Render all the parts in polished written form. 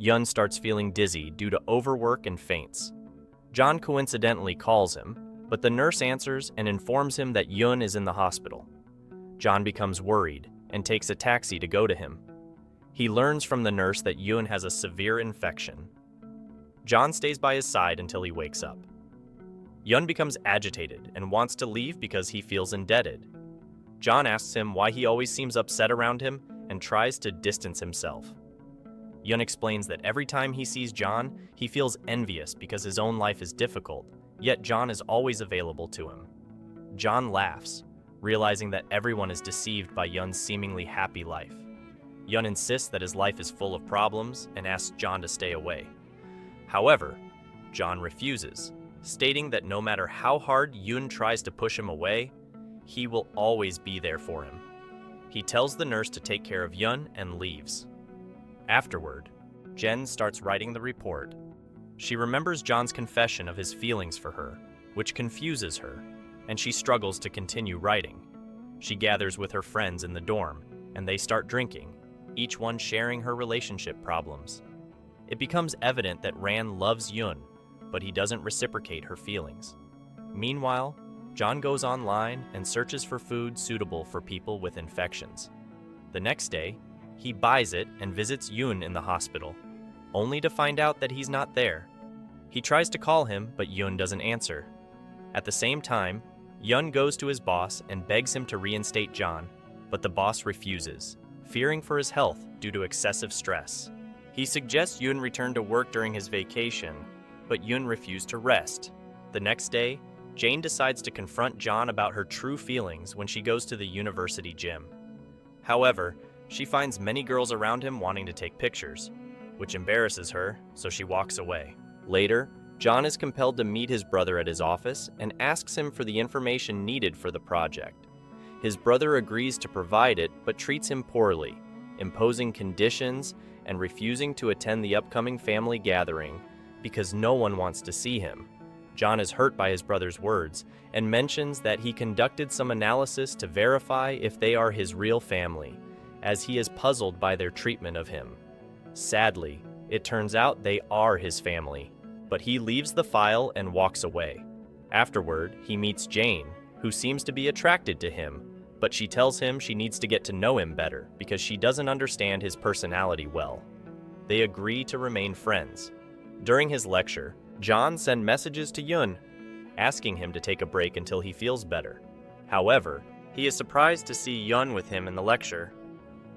Yun starts feeling dizzy due to overwork and faints. John coincidentally calls him, but the nurse answers and informs him that Yun is in the hospital. John becomes worried and takes a taxi to go to him. He learns from the nurse that Yun has a severe infection. John stays by his side until he wakes up. Yun becomes agitated and wants to leave because he feels indebted. John asks him why he always seems upset around him and tries to distance himself. Yun explains that every time he sees John, he feels envious because his own life is difficult, yet John is always available to him. John laughs, realizing that everyone is deceived by Yun's seemingly happy life. Yun insists that his life is full of problems and asks John to stay away. However, John refuses, stating that no matter how hard Yun tries to push him away, he will always be there for him. He tells the nurse to take care of Yun and leaves. Afterward, Jen starts writing the report. She remembers John's confession of his feelings for her, which confuses her, and she struggles to continue writing. She gathers with her friends in the dorm, and they start drinking, each one sharing her relationship problems. It becomes evident that Ran loves Yun, but he doesn't reciprocate her feelings. Meanwhile, John goes online and searches for food suitable for people with infections. The next day, he buys it and visits Yun in the hospital, only to find out that he's not there. He tries to call him, but Yun doesn't answer. At the same time, Yun goes to his boss and begs him to reinstate John, but the boss refuses, fearing for his health due to excessive stress. He suggests Yun return to work during his vacation, but Yun refused to rest. The next day, Jane decides to confront John about her true feelings when she goes to the university gym. However, she finds many girls around him wanting to take pictures, which embarrasses her, so she walks away. Later, John is compelled to meet his brother at his office and asks him for the information needed for the project. His brother agrees to provide it, but treats him poorly, imposing conditions and refusing to attend the upcoming family gathering because no one wants to see him. John is hurt by his brother's words and mentions that he conducted some analysis to verify if they are his real family, as he is puzzled by their treatment of him. Sadly, it turns out they are his family, but he leaves the file and walks away. Afterward, he meets Jane, who seems to be attracted to him, but she tells him she needs to get to know him better because she doesn't understand his personality well. They agree to remain friends. During his lecture, John sends messages to Yun, asking him to take a break until he feels better. However, he is surprised to see Yun with him in the lecture.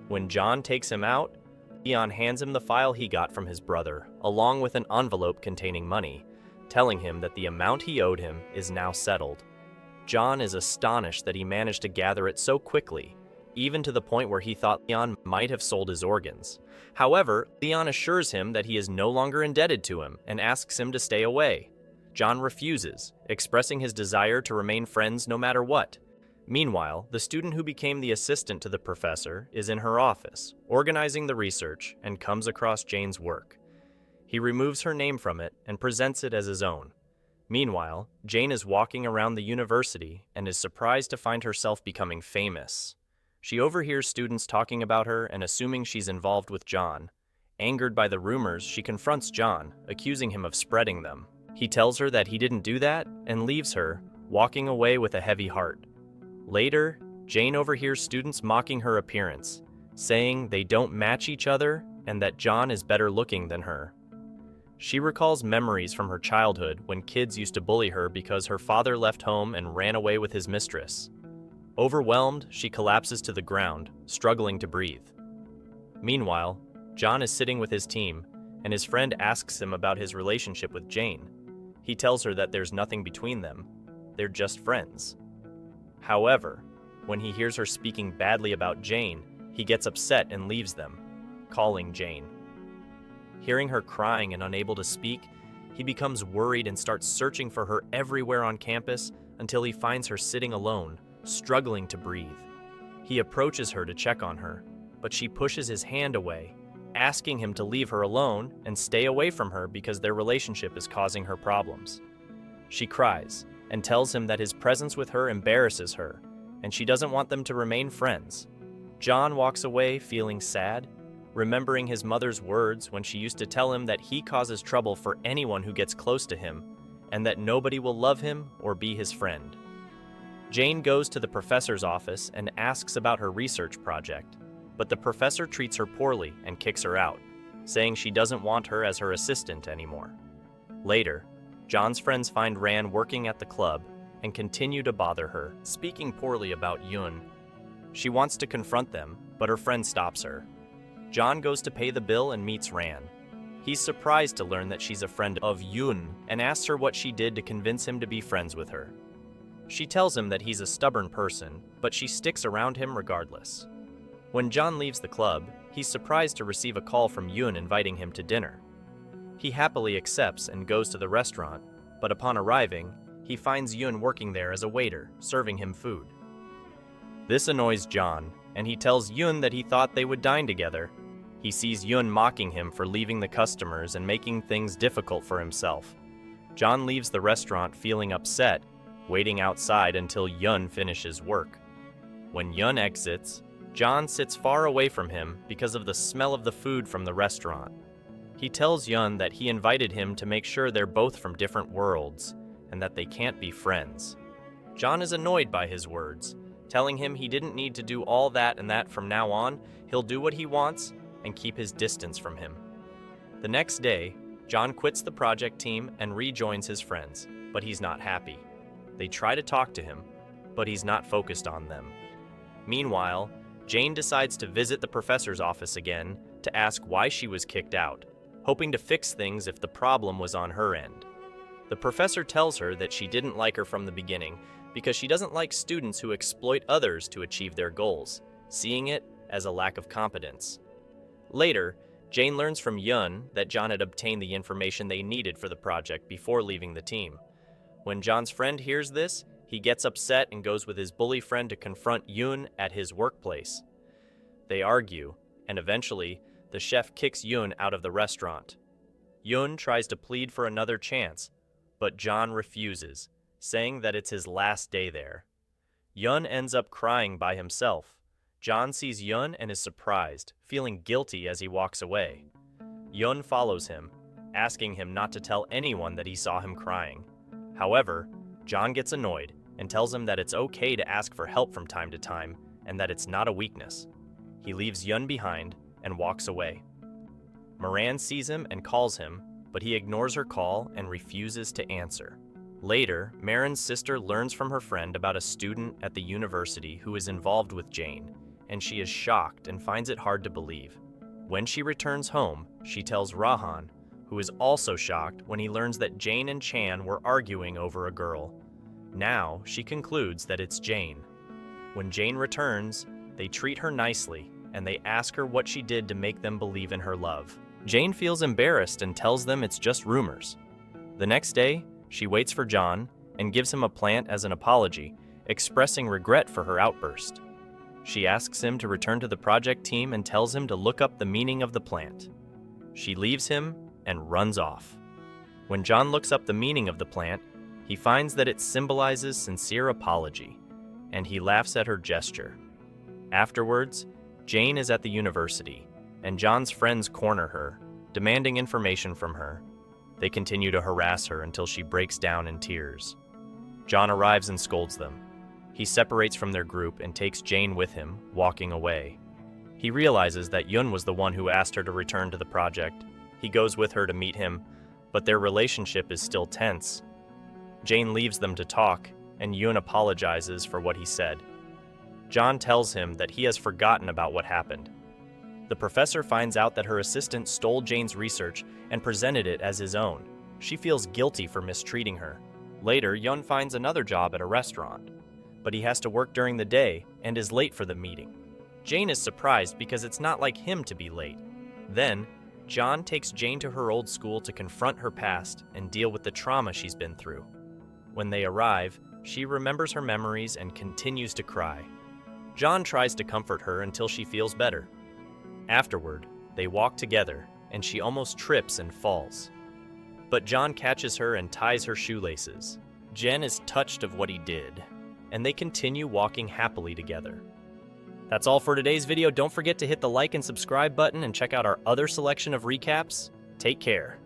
When John takes him out, Leon hands him the file he got from his brother, along with an envelope containing money, telling him that the amount he owed him is now settled. John is astonished that he managed to gather it so quickly, even to the point where he thought Leon might have sold his organs. However, Leon assures him that he is no longer indebted to him and asks him to stay away. John refuses, expressing his desire to remain friends no matter what. Meanwhile, the student who became the assistant to the professor is in her office, organizing the research, and comes across Jane's work. He removes her name from it and presents it as his own. Meanwhile, Jane is walking around the university and is surprised to find herself becoming famous. She overhears students talking about her and assuming she's involved with John. Angered by the rumors, she confronts John, accusing him of spreading them. He tells her that he didn't do that and leaves her, walking away with a heavy heart. Later, Jane overhears students mocking her appearance, saying they don't match each other and that John is better looking than her. She recalls memories from her childhood when kids used to bully her because her father left home and ran away with his mistress. Overwhelmed, she collapses to the ground, struggling to breathe. Meanwhile, John is sitting with his team, and his friend asks him about his relationship with Jane. He tells her that there's nothing between them. They're just friends. However, when he hears her speaking badly about Jane, he gets upset and leaves them, calling Jane. Hearing her crying and unable to speak, he becomes worried and starts searching for her everywhere on campus until he finds her sitting alone, struggling to breathe. He approaches her to check on her, but she pushes his hand away, asking him to leave her alone and stay away from her because their relationship is causing her problems. She cries and tells him that his presence with her embarrasses her, and she doesn't want them to remain friends. John walks away feeling sad, remembering his mother's words when she used to tell him that he causes trouble for anyone who gets close to him, and that nobody will love him or be his friend. Jane goes to the professor's office and asks about her research project, but the professor treats her poorly and kicks her out, saying she doesn't want her as her assistant anymore. Later, John's friends find Ran working at the club and continue to bother her, speaking poorly about Yun. She wants to confront them, but her friend stops her. John goes to pay the bill and meets Ran. He's surprised to learn that she's a friend of Yun and asks her what she did to convince him to be friends with her. She tells him that he's a stubborn person, but she sticks around him regardless. When John leaves the club, he's surprised to receive a call from Yun inviting him to dinner. He happily accepts and goes to the restaurant, but upon arriving, he finds Yun working there as a waiter, serving him food. This annoys John, and he tells Yun that he thought they would dine together. He sees Yun mocking him for leaving the customers and making things difficult for himself. John leaves the restaurant feeling upset, waiting outside until Yun finishes work. When Yun exits, John sits far away from him because of the smell of the food from the restaurant. He tells Yun that he invited him to make sure they're both from different worlds and that they can't be friends. John is annoyed by his words, telling him he didn't need to do all that and that from now on. He'll do what he wants and keep his distance from him. The next day, John quits the project team and rejoins his friends, but he's not happy. They try to talk to him, but he's not focused on them. Meanwhile, Jane decides to visit the professor's office again to ask why she was kicked out, hoping to fix things if the problem was on her end. The professor tells her that she didn't like her from the beginning because she doesn't like students who exploit others to achieve their goals, seeing it as a lack of competence. Later, Jane learns from Yun that John had obtained the information they needed for the project before leaving the team. When John's friend hears this, he gets upset and goes with his bully friend to confront Yun at his workplace. They argue, and eventually, the chef kicks Yun out of the restaurant. Yun tries to plead for another chance, but John refuses, saying that it's his last day there. Yun ends up crying by himself. John sees Yun and is surprised, feeling guilty as he walks away. Yun follows him, asking him not to tell anyone that he saw him crying. However, John gets annoyed and tells him that it's okay to ask for help from time to time and that it's not a weakness. He leaves Yun behind and walks away. Moran sees him and calls him, but he ignores her call and refuses to answer. Later, Marin's sister learns from her friend about a student at the university who is involved with Jane, and she is shocked and finds it hard to believe. When she returns home, she tells Rahan, who is also shocked when he learns that Jane and Chan were arguing over a girl. Now, she concludes that it's Jane. When Jane returns, they treat her nicely, and they ask her what she did to make them believe in her love. Jane feels embarrassed and tells them it's just rumors. The next day, she waits for John and gives him a plant as an apology, expressing regret for her outburst. She asks him to return to the project team and tells him to look up the meaning of the plant. She leaves him and runs off. When John looks up the meaning of the plant, he finds that it symbolizes sincere apology, and he laughs at her gesture. Afterwards, Jane is at the university, and John's friends corner her, demanding information from her. They continue to harass her until she breaks down in tears. John arrives and scolds them. He separates from their group and takes Jane with him, walking away. He realizes that Yun was the one who asked her to return to the project. He goes with her to meet him, but their relationship is still tense. Jane leaves them to talk, and Yun apologizes for what he said. John tells him that he has forgotten about what happened. The professor finds out that her assistant stole Jane's research and presented it as his own. She feels guilty for mistreating her. Later, Yun finds another job at a restaurant, but he has to work during the day and is late for the meeting. Jane is surprised because it's not like him to be late. Then, John takes Jane to her old school to confront her past and deal with the trauma she's been through. When they arrive, she remembers her memories and continues to cry. John tries to comfort her until she feels better. Afterward, they walk together, and she almost trips and falls. But John catches her and ties her shoelaces. Jen is touched of what he did, and they continue walking happily together. That's all for today's video. Don't forget to hit the like and subscribe button and check out our other selection of recaps. Take care.